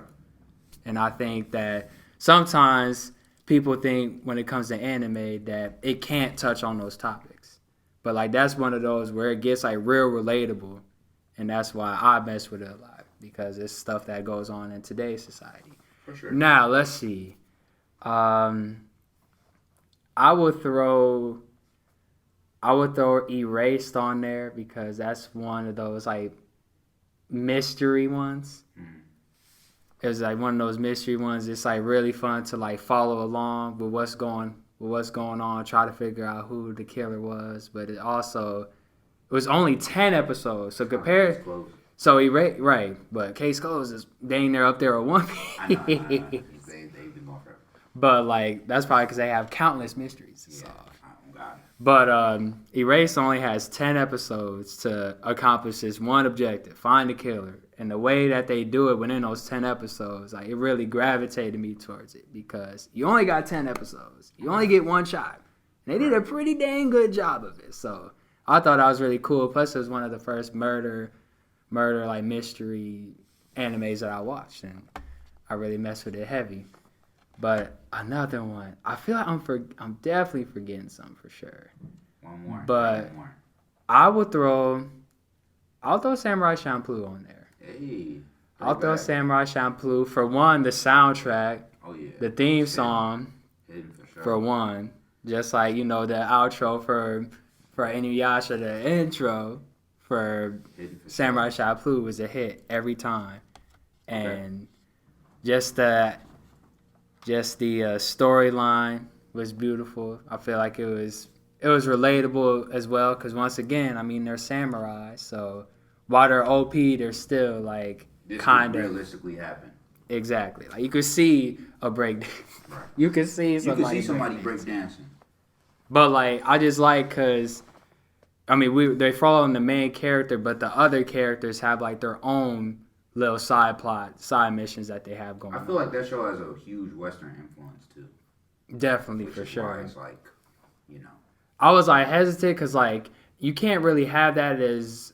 And I think that sometimes people think when it comes to anime that it can't touch on those topics. But like that's one of those where it gets like real relatable, and that's why I mess with it a lot because it's stuff that goes on in today's society. For sure. Now let's see. I would throw Erased on there because that's one of those like mystery ones. It's like one of those mystery ones. It's like really fun to like follow along with what's going on, try to figure out who the killer was. But it was only 10 episodes, so compare. So right, but Case Closed is dang near up there with One Piece. I know. They've been going forever. But like that's probably because they have countless mysteries to solve. God. But Erased only has 10 episodes to accomplish this one objective: find the killer. And the way that they do it within those 10 episodes, like it really gravitated me towards it because you only got 10 episodes. You only get one shot. And they did a pretty dang good job of it. So I thought that was really cool. Plus, it was one of the first murder like mystery animes that I watched, and I really messed with it heavy. But another one, I feel like I'm definitely forgetting something for sure. One more. But one more. I'll throw Samurai Champloo on there. Hey. I'll throw Samurai Champloo for one, the soundtrack, the theme song, Hidden for sure. for one, just like the outro for Inuyasha, the intro for Samurai Champloo was a hit every time, and just the storyline was beautiful. I feel like it was relatable as well because once again, I mean they're samurai, so while they're OP, they're still like kind of realistically happen. Exactly, like you could see a break. Right. You could see somebody break dancing. But like I just like because I mean they follow the main character, but the other characters have like their own little side missions that they have going on. I feel like that show has a huge Western influence too. Definitely, for sure. It's like, I was like hesitant because like you can't really have that as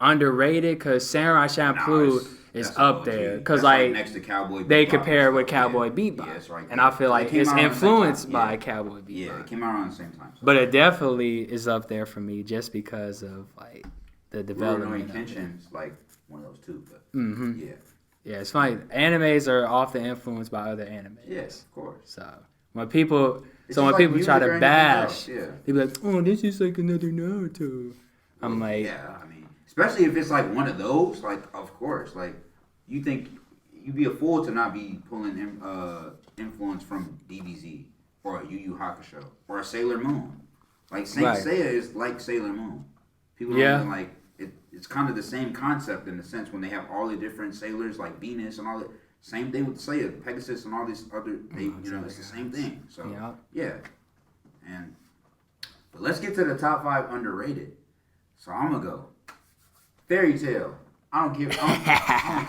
underrated because Samurai Champloo is up there because like next to Cowboy Bebop, they compare it with Cowboy Bebop, that's right. And I feel like it's influenced by Cowboy Bebop. Yeah, it came out around the same time. But it definitely is up there for me just because of like the development. Kenshin's like one of those two, but yeah, it's funny. Animes are often influenced by other animes. Yes, of course. So when people try to bash, they be like, "Oh, this is like another Naruto." I'm like, yeah, I mean, especially if it's like one of those, like, of course, like, you think you'd be a fool to not be pulling influence from DBZ or a Yu Yu Hakusho or a Sailor Moon. Like Saint Seiya is like Sailor Moon. People don't even like it. it's kind of the same concept in the sense when they have all the different sailors like Venus and all that. Same thing with Seiya, Pegasus, and all these other. It's the same thing. So yeah. But let's get to the top 5 underrated. So I'm gonna go Fairy Tail. I don't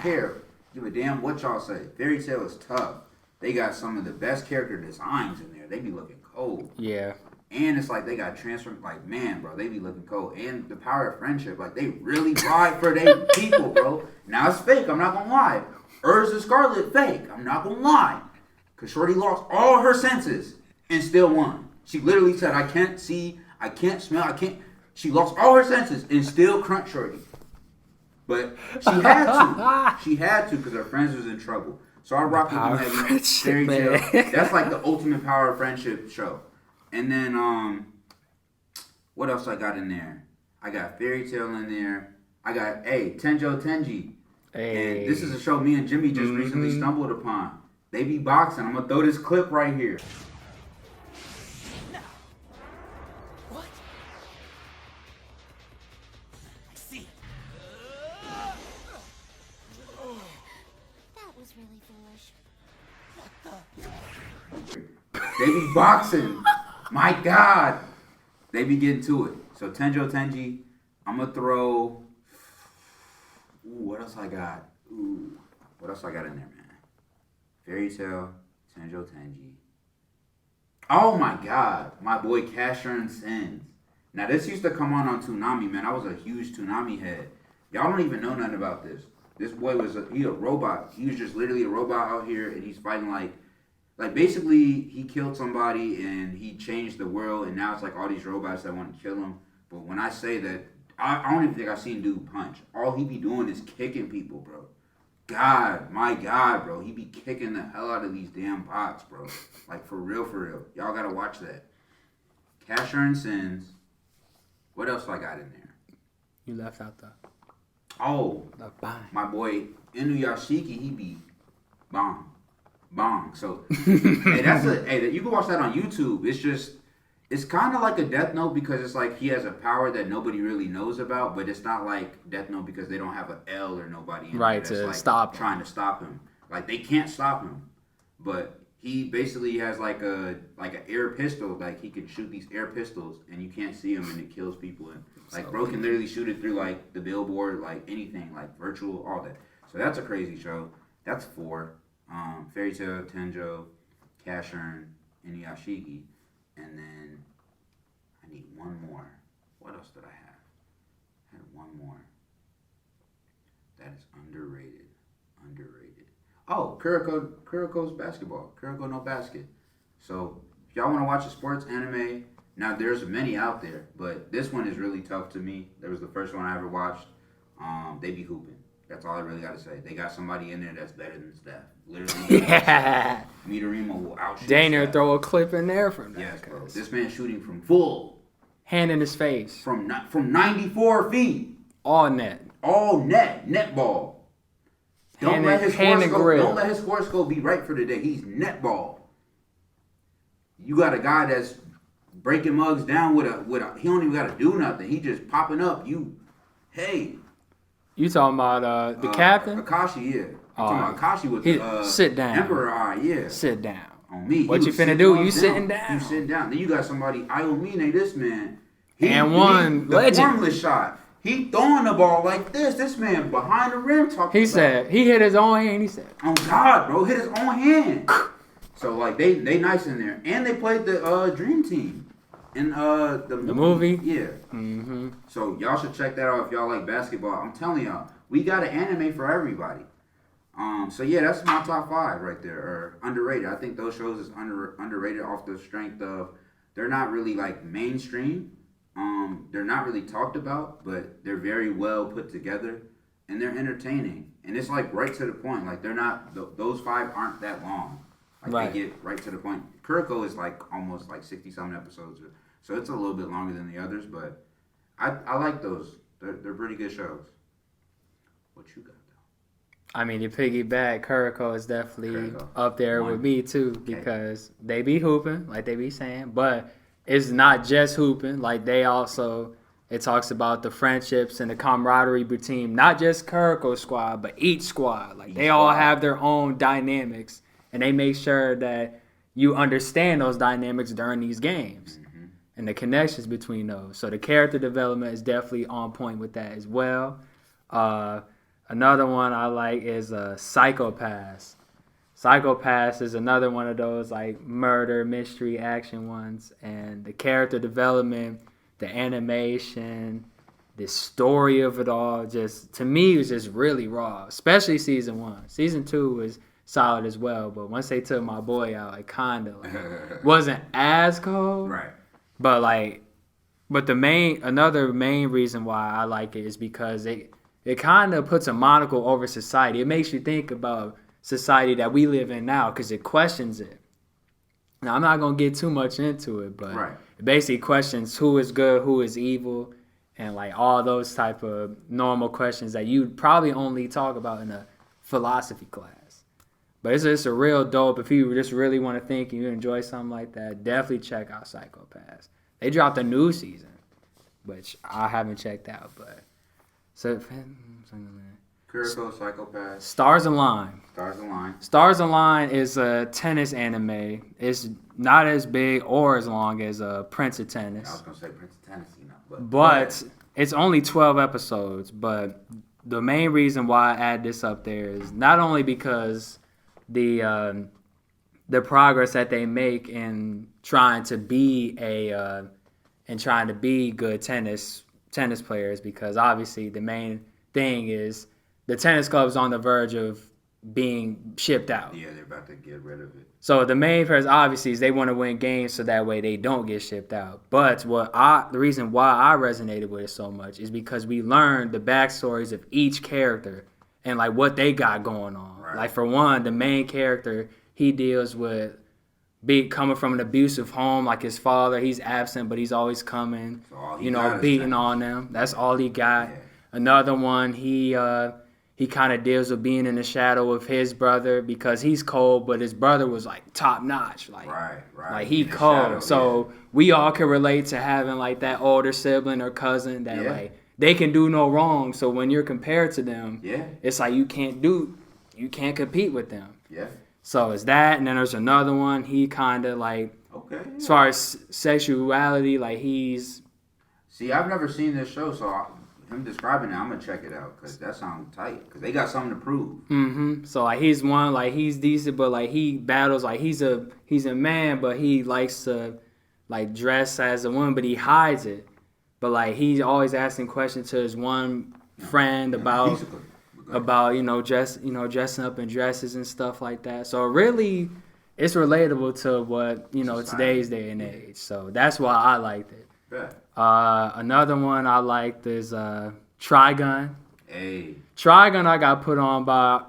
care. Give a damn what y'all say. Fairy Tail is tough. They got some of the best character designs in there. They be looking cold. Yeah. And it's like they got transformed. Like, man, bro, they be looking cold. And the power of friendship. Like, they really ride for their people, bro. Now, it's fake. I'm not going to lie. Urza Scarlet, fake. I'm not going to lie. Because Shorty lost all her senses and still won. She literally said, I can't see, I can't smell, I can't. She lost all her senses and still crunched Shorty. But she had to. She had to because her friends was in trouble. So I rock with them heavy. Fairy Tail. That's like the ultimate power of friendship show. And then, what else I got in there? I got Fairy Tail in there. I got, Tenjo Tenji. Hey. And this is a show me and Jimmy just recently stumbled upon. They be boxing. I'm going to throw this clip right here. No. What? I see. That was really foolish. They be boxing. My God. They be getting to it. So Tenjo Tenji, I'm going to throw... what else I got? What else I got in there, man? Fairy Tail, Tenjo Tenji. Oh my God. My boy Casshern Sins. Now this used to come on Toonami, man. I was a huge Toonami head. Y'all don't even know nothing about this. This boy was a robot. He was just literally a robot out here, and he's fighting like basically he killed somebody and he changed the world, and now it's like all these robots that want to kill him. But when I say that, I don't even think I've seen dude punch. All he be doing is kicking people, bro. God, my God, bro. He be kicking the hell out of these damn pots, bro. Like, for real, for real. Y'all gotta watch that. Casshern Sins. What else I got in there? You left out the bomb. My boy Inuyashiki, he be bomb. So, hey, you can watch that on YouTube. It's kind of like a Death Note because it's like he has a power that nobody really knows about, but it's not like Death Note because they don't have an L or nobody in right there to like stop him. Trying to stop him. Like, they can't stop him, but he basically has like an air pistol. Like, he can shoot these air pistols and you can't see him and it kills people. And like, bro can literally shoot it through like the billboard, like anything, like virtual, all that. So that's a crazy show. That's 4. Fairy Tail, Tenjo, Casshern, Inuyashiki. And then I need one more. What else did I have? I had one more. That is underrated. Oh, Kuroko's basketball. Kuroko no Basket. So if y'all want to watch a sports anime, now there's many out there, but this one is really tough to me. That was the first one I ever watched. They be hooping. That's all I really got to say. They got somebody in there that's better than Steph. Literally. Yeah. Mitorima will outshoot Daniel Steph. throw a clip in there from that. Yes, bro. This man shooting from full. Hand in his face. From 94 feet. All net. All net ball. Don't let his horoscope be right for the day. He's net ball. You got a guy that's breaking mugs down with a he don't even got to do nothing. He just popping up. You talking about the captain? Akashi, yeah. I'm talking about Akashi with the sit down. Emperor Eye, yeah. Sit down. On me. What you finna do? You sitting down. You sitting down. Then you got somebody, Ayomine, this man. The legend. Formless shot. He throwing the ball like this. This man behind the rim talking. He said he hit his own hand. He said, "Oh God, bro, hit his own hand." So like they nice in there, and they played the Dream Team in the movie. Yeah. Mm-hmm. So y'all should check that out if y'all like basketball. I'm telling y'all, we got an anime for everybody. So yeah, that's my top 5 right there. Or underrated. I think those shows is underrated off the strength of they're not really like mainstream. They're not really talked about, but they're very well put together and they're entertaining. And it's like right to the point. Like they're not those 5 aren't that long. Like right. They get right to the point. Kuroko is like almost like 60-something episodes, so it's a little bit longer than the others. But I like those. They're pretty good shows. What you got? I mean, to piggyback, Kuroko is definitely up there with me too because they be hooping, like they be saying, but it's not just hooping. Like they also It talks about the friendships and the camaraderie between not just Kuroko squad, but each squad. Like they all have their own dynamics, and they make sure that you understand those dynamics during these games and the connections between those. So the character development is definitely on point with that as well. Another one I like is Psycho-Pass. Psycho-Pass is another one of those like murder, mystery, action ones. And the character development, the animation, the story of it all, just to me was just really raw, especially season 1. Season 2 was solid as well, but once they took my boy out, it kind of like wasn't as cold. Right. But another main reason why I like it is because it kind of puts a monocle over society. It makes you think about society that we live in now because it questions it. Now, I'm not going to get too much into it, but it basically questions who is good, who is evil, and like all those type of normal questions that you'd probably only talk about in a philosophy class. But it's just a real dope. If you just really want to think and you enjoy something like that, definitely check out Psycho-Pass. They dropped a new season, which I haven't checked out, but so Kuroko, Psycho-Pass. Stars Align. Stars Align. Stars Align is a tennis anime. It's not as big or as long as Prince of Tennis. I was gonna say Prince of Tennis, but it's only 12 episodes. But the main reason why I add this up there is not only because the progress that they make in trying to be good tennis players, because obviously the main thing is the tennis club's on the verge of being shipped out. Yeah, they're about to get rid of it. So the main purpose obviously is they want to win games so that way they don't get shipped out. But the reason why I resonated with it so much is because we learned the backstories of each character and like what they got going on. Right. Like for one, the main character, he deals with coming from an abusive home, like his father, he's absent, but he's always coming, beating on them. That's all he got. Yeah. Another one, he kind of deals with being in the shadow of his brother because he's cold, but his brother was like top notch. Like, right. Like he cold. Shadow, so we all can relate to having like that older sibling or cousin that like they can do no wrong. So when you're compared to them, it's like you can't compete with them. Yeah. So it's that, and then there's another one. He kind of like, as far as sexuality, like he's. See, I've never seen this show, so him describing it, I'm gonna check it out because that sounds tight. Because they got something to prove. So like he's one, like he's decent, but like he battles, like he's a man, but he likes to like dress as a woman, but he hides it. But like he's always asking questions to his one friend about dressing up in dresses and stuff like that. So really, it's relatable to what today's day and age. So that's why I liked it. Another one I liked is Trigun. Trigun I got put on by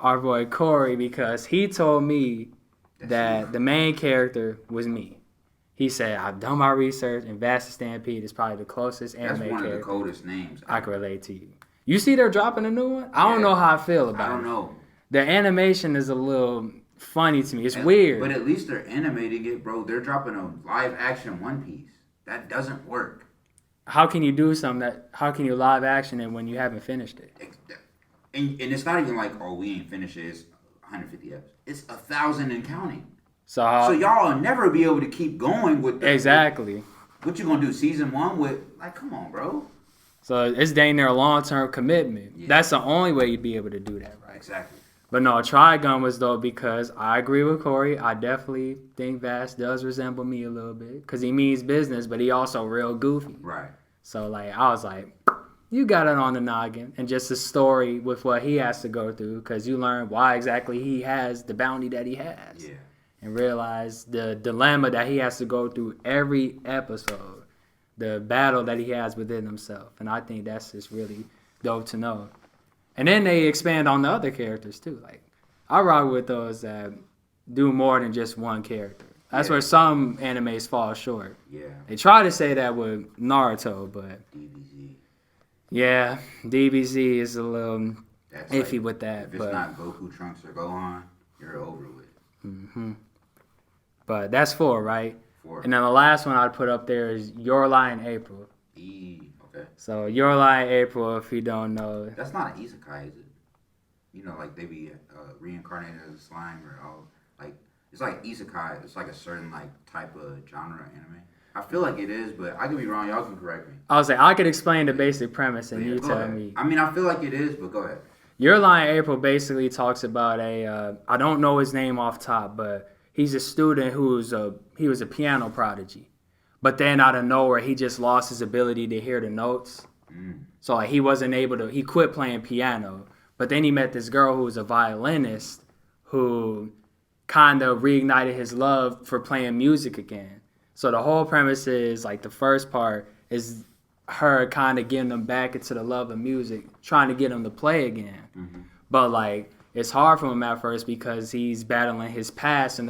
our boy Corey because he told me that the main character was me. He said, I've done my research, and Vasta Stampede is probably the closest anime character. That's one of the coldest names I can relate to you. You see they're dropping a new one? I don't know how I feel about it. I don't know. The animation is a little funny to me. It's weird. But at least they're animating it, bro. They're dropping a live action One Piece. That doesn't work. How can you do something how can you live action it when you haven't finished it? And it's not even like, we ain't finished it. It's 150 episodes. It's 1,000 and counting. So y'all will never be able to keep going with that. Exactly. What you gonna do, season 1 with, like, come on, bro. So it's dang near a long-term commitment. Yeah. That's the only way you'd be able to do that, right? Exactly. But no, Trigun was though because I agree with Corey. I definitely think Vast does resemble me a little bit because he means business, but he also real goofy. Right. So like I was like, you got it on the noggin, and just the story with what he has to go through because you learn why exactly he has the bounty that he has. Yeah. And realize the dilemma that he has to go through every episode, the battle that he has within himself. And I think that's just really dope to know. And then they expand on the other characters too. Like I rock with those that do more than just one character. That's where some animes fall short. Yeah. They try to say that with Naruto, but DBZ. Yeah, DBZ is a little iffy with that. If it's not Goku, Trunks, or Gohan, you're over with. Mm-hmm. But that's 4, right? 4. And then the last one I'd put up there is Your Lie in April. So Your Lie in April, if you don't know. That's not an isekai, is it? You know, like they be reincarnated as a slime or all. Like it's like isekai. It's like a certain like type of genre anime. I feel like it is, but I could be wrong. Y'all can correct me. I was like, I could explain the basic premise, and Yeah, you go tell ahead. me. I mean, I feel like it is, but go ahead. Your Lie in April basically talks about I don't know his name off top, but he's a student he was a piano prodigy. But then out of nowhere, he just lost his ability to hear the notes. So like he wasn't able to, he quit playing piano. But then he met this girl who was a violinist who kind of reignited his love for playing music again. So the whole premise is like the first part is her kind of getting him back into the love of music, trying to get him to play again. But like it's hard for him at first because he's battling his past and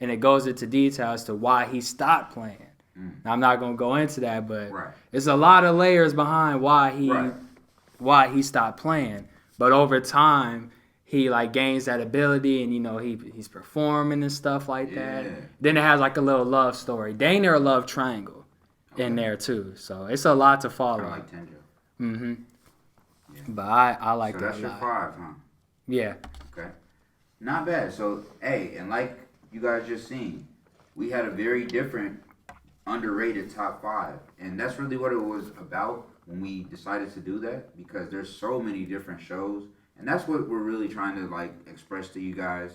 it goes into detail as to why he stopped playing. Now, I'm not gonna go into that, but it's a lot of layers behind why he stopped playing. But over time, he like gains that ability, and you know he's performing and stuff like that. Then it has like a little love story. Dang near a love triangle in there too. So it's a lot to follow. Kind of like Tenjo. Yeah. But I like So that that's a your lot. 5, huh? Yeah. Okay. Not bad. So, hey, and like you guys just seen, we had a very different underrated top 5. And that's really what it was about when we decided to do that, because there's so many different shows. And that's what we're really trying to like express to you guys.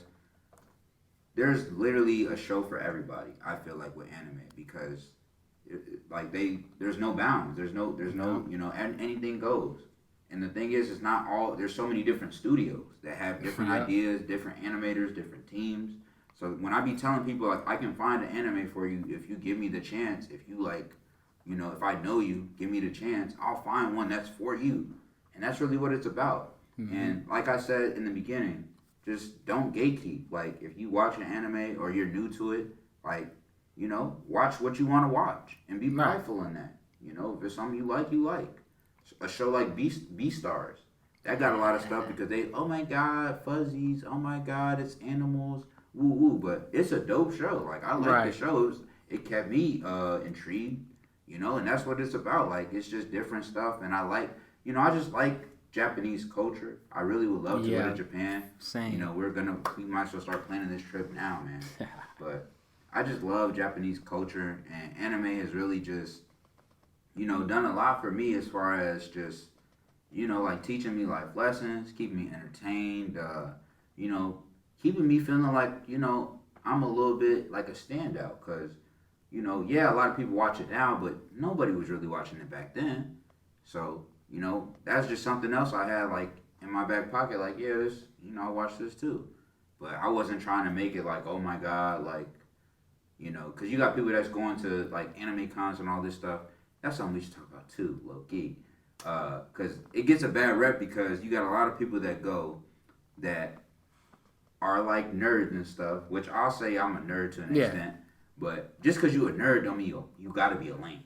There's literally a show for everybody, I feel like, with anime, because there's no bounds. There's no, you know, and anything goes. And the thing is, it's not all, there's so many different studios that have different ideas, different animators, different teams. So when I be telling people, like, I can find an anime for you if you give me the chance, if you like, you know, if I know you, give me the chance, I'll find one that's for you. And that's really what it's about. And like I said in the beginning, just don't gatekeep. Like, if you watch an anime or you're new to it, like, you know, watch what you want to watch and be prideful in that. You know, if it's something you like, you like. A show like Beastars, that got a lot of stuff because they, oh my God, fuzzies, oh my God, it's animals, woo woo. But it's a dope show. Like, I like the shows. It kept me intrigued, you know, and that's what it's about. Like, it's just different stuff. And I like, you know, I just like Japanese culture. I really would love to go to Japan. Same. You know, we might as well start planning this trip now, man. But I just love Japanese culture, and anime has really just, you know, done a lot for me as far as just, you know, like teaching me life lessons, keeping me entertained, you know, keeping me feeling like, you know, I'm a little bit like a standout, because, you know, yeah, a lot of people watch it now, but nobody was really watching it back then. So, you know, that's just something else I had, like, in my back pocket, like, yeah, this, you know, I watched this too. But I wasn't trying to make it like, oh my God, like, you know, because you got people that's going to, like, anime cons and all this stuff. That's something we should talk about too, low key. Because it gets a bad rep because you got a lot of people that go that are like nerds and stuff, which I'll say I'm a nerd to an extent. But just because you're a nerd don't mean you got to be a lame.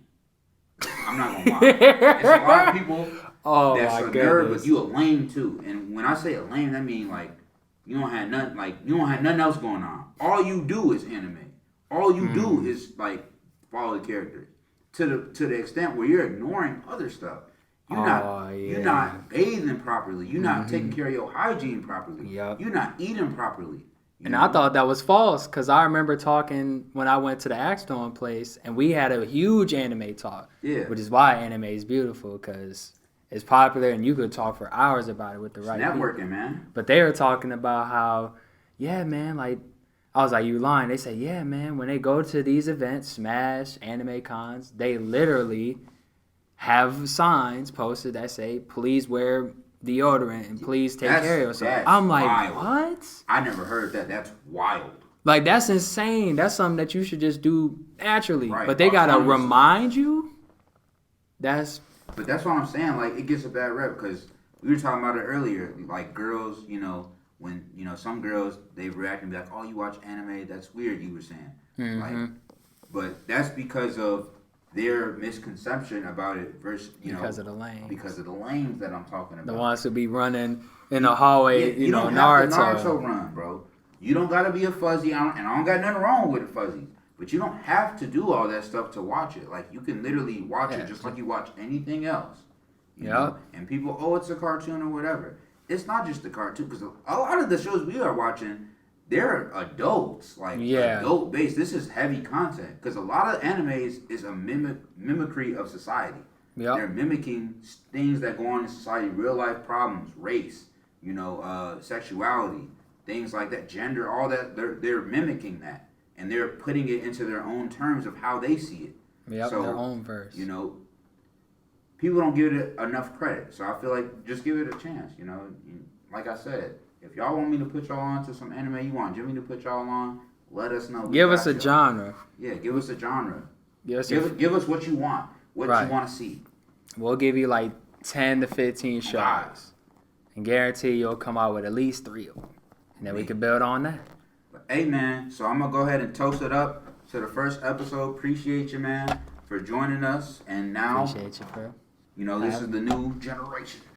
I'm not going to lie. There's a lot of people that's a nerd, but you a lame too. And when I say a lame, that means like you don't have nothing else going on. All you do is anime. All you do is like follow the characters. To the extent where you're ignoring other stuff. You're not bathing properly. You're not taking care of your hygiene properly. You're not eating properly. And I thought that was false, because I remember talking when I went to the Axstone place, and we had a huge anime talk. Yeah. Which is why anime is beautiful, because it's popular and you could talk for hours about it with the right networking, people. Man. But they were talking about how, yeah, man, like, I was like, you lying. They said, yeah, man, when they go to these events, Smash, anime cons, they literally have signs posted that say, please wear deodorant and please take care of yourself. I'm like, wild. What? I never heard that. That's wild. Like, that's insane. That's something that you should just do naturally. Right. But they got to remind you? But that's what I'm saying. Like, it gets a bad rep because we were talking about it earlier. Like, girls, you know, when, you know, some girls, they react and be like, oh, you watch anime? That's weird, you were saying. Like, but that's because of their misconception about it versus, you know. Because of the lames. Because of the lames that I'm talking about. The ones who be running in the hallway, you know, don't have to Naruto run, bro. You don't got to be a fuzzy. And I don't got nothing wrong with the fuzzies. But you don't have to do all that stuff to watch it. Like, you can literally watch Yeah. it just like you watch anything else. You Yep. know? And people, oh, it's a cartoon or whatever. It's not just a cartoon, because a lot of the shows we are watching, they're adults, like adult based. This is heavy content, because a lot of anime is a mimicry of society. Yep. They're mimicking things that go on in society, real life problems, race, sexuality, things like that, gender, all that. They're mimicking that, and they're putting it into their own terms of how they see it. Yep, So, their own verse. People don't give it enough credit, so I feel like just give it a chance. Like I said, if y'all want me to put y'all on to some anime you want Jimmy to put y'all on, let us know. Give us a genre. Yeah, give us a genre. Give us what you want, what Right. you want to see. We'll give you like 10 to 15 shows. Right. And guarantee you'll come out with at least 3 of them. And then we can build on that. But, hey, man, so I'm going to go ahead and toast it up to the first episode. Appreciate you, man, for joining us. And now, Appreciate you, bro. this is the new generation.